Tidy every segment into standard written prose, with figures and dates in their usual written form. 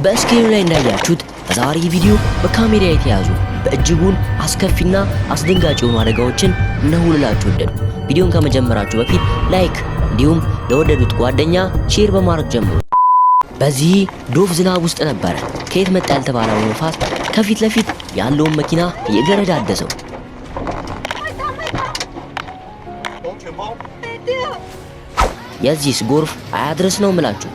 በስክሪኑ ላይ እንዳያችሁት በዛሬ ቪዲዮ በካሜራ የተያዙ በእጅጉን አስከፊና አስደንጋጭ የሆኑ አደጋዎችን እነሆላችሁ ወደዱ። ቪዲዮን ከመጀመራችሁ በፊት ላይክ እንዲሁም ለወደዱት ጓደኛ ሼር በማድረግ ጀምሩ። በዚህ ዶፍ ዝናብ ውስጥ ነበረ ከየት መጣ ያልተባለው ነፋስ ከፊት ለፊት ያለውን መኪና እየገረዳደሰው። የዚህስ ጎርፍ አያድርስ ነው ምላችሁ።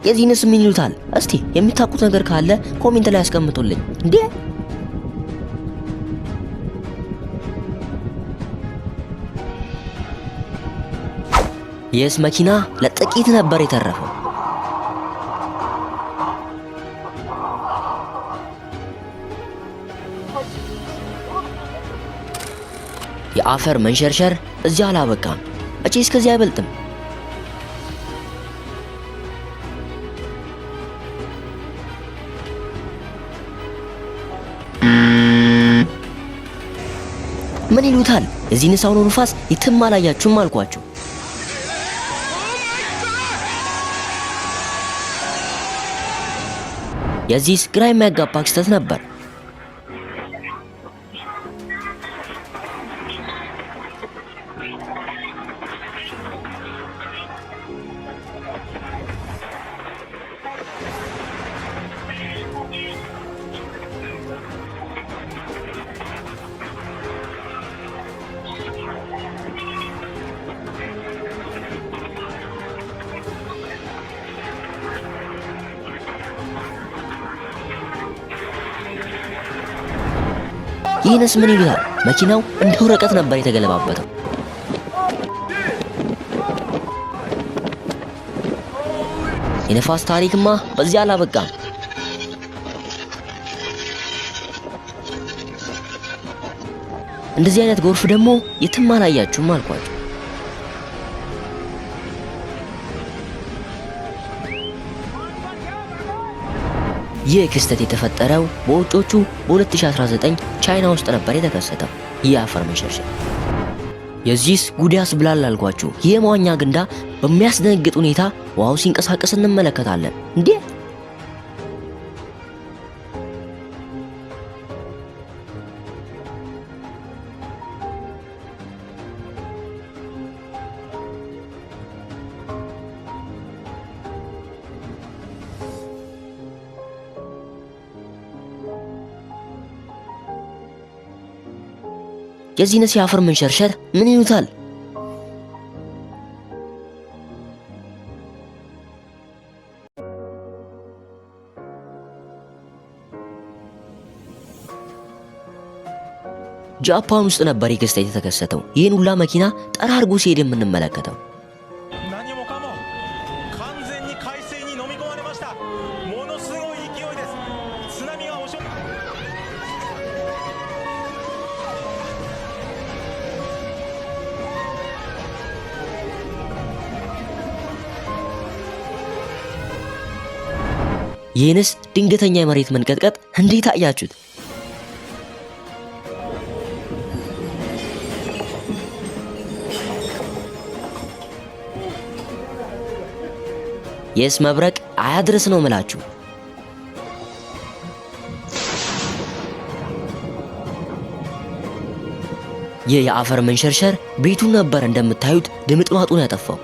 የዚህንስ ምን ይሉታል? እስቲ የምታውቁት ነገር ካለ ኮሜንት ላይ አስቀምጡልኝ። እንዴ የስ መኪና ለጥቂት ነበር የተረፈው። የአፈር መንሸርሸር እዚህ አላበቃም። መቼስ ከዚህ አይበልጥም። ምን ይሉታል? የዚህን ሳውኖ ንፋስ የትም አላያችሁም አልኳችሁ። የዚህስ ግራ የሚያጋባ ክስተት ነበር። ይህንስ ምን ይሉታል? መኪናው እንደ ወረቀት ነበር የተገለባበጠው። የነፋስ ታሪክማ በዚህ አላበቃም። እንደዚህ አይነት ጎርፍ ደግሞ የትም አላያችሁም አልኳችሁ። ይህ ክስተት የተፈጠረው በውጮቹ በ2019 ቻይና ውስጥ ነበር የተከሰተው። ይህ አፈር መንሸርሸር የዚህስ ጉድ ያስብላል አልኳችሁ። ይህ መዋኛ ገንዳ በሚያስደነግጥ ሁኔታ ውሃው ሲንቀሳቀስ እንመለከታለን። እንዴ የዚህንስ የአፈር መንሸርሸር ምን ይሉታል? ጃፓን ውስጥ ነበር ክስተት የተከሰተው። ይህን ሁላ መኪና ጠራርጎ ሲሄድ የምንመለከተው ይህንስ ድንገተኛ የመሬት መንቀጥቀጥ እንዴት አያችሁት? የስ መብረቅ አያድርስ ነው ምላችሁ። ይህ የአፈር መንሸርሸር ቤቱን ነበር እንደምታዩት ድምጥማጡን ያጠፋው።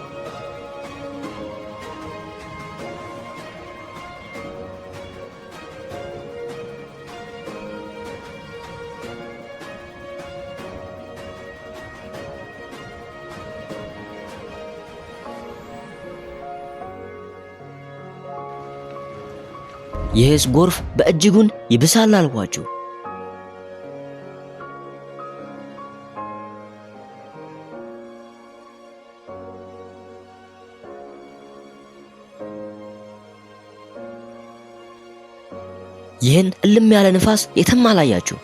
ይህስ ጎርፍ በእጅጉን ይብሳል አልኳችሁ። ይህን እልም ያለ ንፋስ የትም አላያችሁ።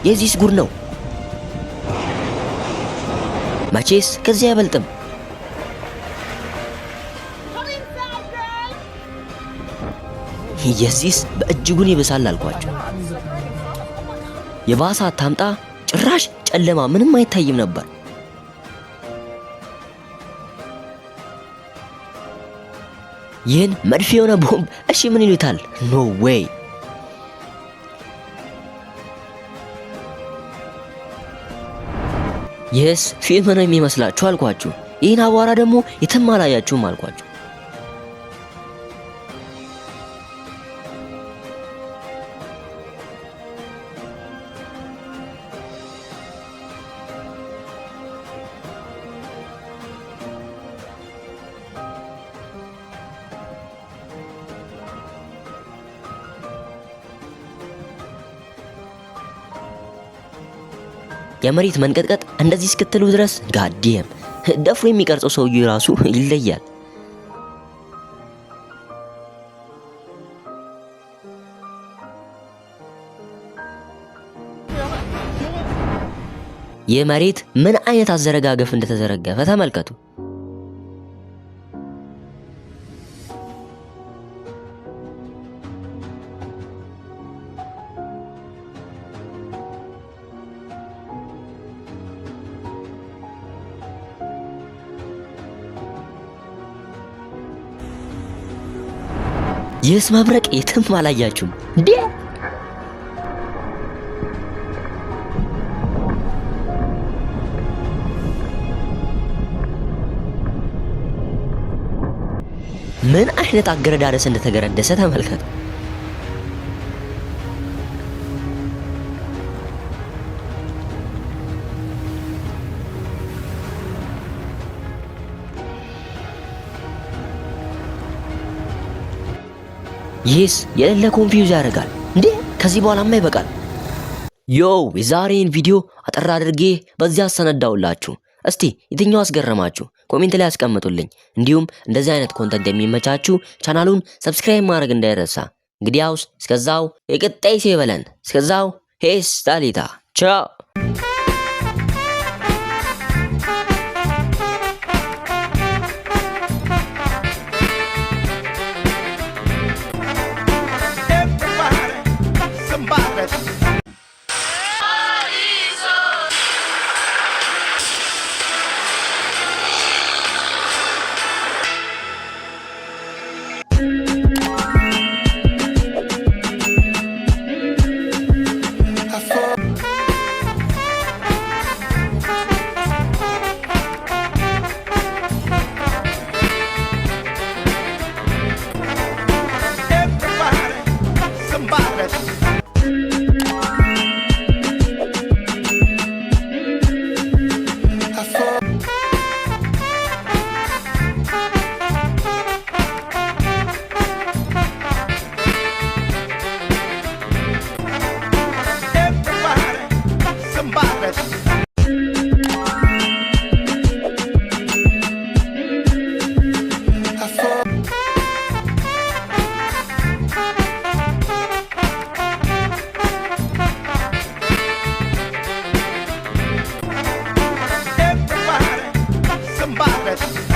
የዚህስ ጉድ ነው። መቼስ ከዚህ አይበልጥም። የዚህስ በእጅጉን ይብሳል አልኳቸው። የባሰ አታምጣ። ጭራሽ ጨለማ ምንም አይታይም ነበር። ይህን መድፍ የሆነ ቦምብ እሺ ምን ይሉታል? ኖ ዌይ። ይህስ ፊልም ነው የሚመስላችሁ አልኳችሁ። ይህን አቧራ ደግሞ የትም አላያችሁም አልኳችሁ። የመሬት መንቀጥቀጥ እንደዚህ እስክትሉ ድረስ ጋዴም ደፍሮ የሚቀርጸው ሰውዬው ራሱ ይለያል። የመሬት ምን አይነት አዘረጋገፍ እንደተዘረገፈ ተመልከቱ። ይህስ መብረቅ የትም አላያችሁም እንዴ? ምን አይነት አገረዳደስ እንደተገረደሰ ተመልከቱ። ይህስ የሌለ ኮንፊውዝ ያደርጋል እንዴ? ከዚህ በኋላማ ይበቃል። የዛሬን ቪዲዮ አጠር አድርጌ በዚህ አሰነዳውላችሁ። እስቲ የትኛው አስገረማችሁ? ኮሜንት ላይ አስቀምጡልኝ። እንዲሁም እንደዚህ አይነት ኮንተንት የሚመቻችሁ ቻናሉን ሰብስክራይብ ማድረግ እንዳይረሳ። እንግዲያውስ እስከዛው የቀጣይ ይበለን። እስከዛው ሄስ ዳሊታ ቻው። Somebody